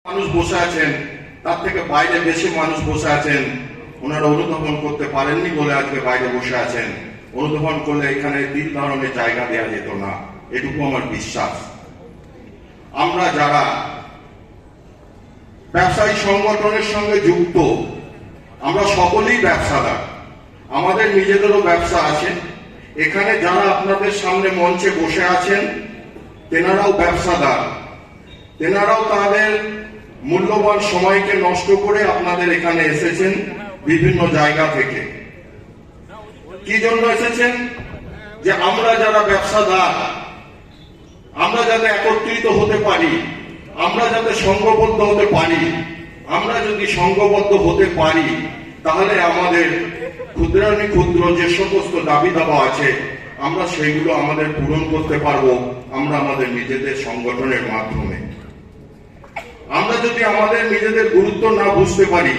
মানুষ বসে আছেন, তার থেকে বাইরে বেশি মানুষ বসে আছেন। ওনারা অনুধাবন করতে পারেননি বলে আজকে বাইরে বসে আছেন। অনুধাবন করলে এখানে 3 ধরনের জায়গা দেওয়া যেত না, এটুকু আমার বিশ্বাস। আমরা যারা ব্যবসায়ী সংগঠনের সঙ্গে যুক্ত, আমরা সকলেই ব্যবসাদার, আমাদের নিজেদেরও ব্যবসা আছে। এখানে যারা আপনাদের সামনে মঞ্চে বসে আছেন তেনারাও ব্যবসাদার, তেনারাও তাদের মূল্যবান সময়কে নষ্ট করে আপনাদের এখানে এসেছেন বিভিন্ন জায়গা থেকে। কি জন্য এসেছেন? যে আমরা যারা ব্যবসাদার, আমরা যাতে একত্রিত হতে পারি, আমরা যাতে সংঘবদ্ধ হতে পারি। আমরা যদি সংঘবদ্ধ হতে পারি তাহলে আমাদের ক্ষুদ্রাতি ক্ষুদ্র যে সমস্ত দাবি দাবা আছে আমরা সেইগুলো আমাদের পূরণ করতে পারবো আমরা আমাদের নিজেদের সংগঠনের মাধ্যমে। আমরা যদি আমাদের নিজেদের গুরুত্ব না বুঝতে পারি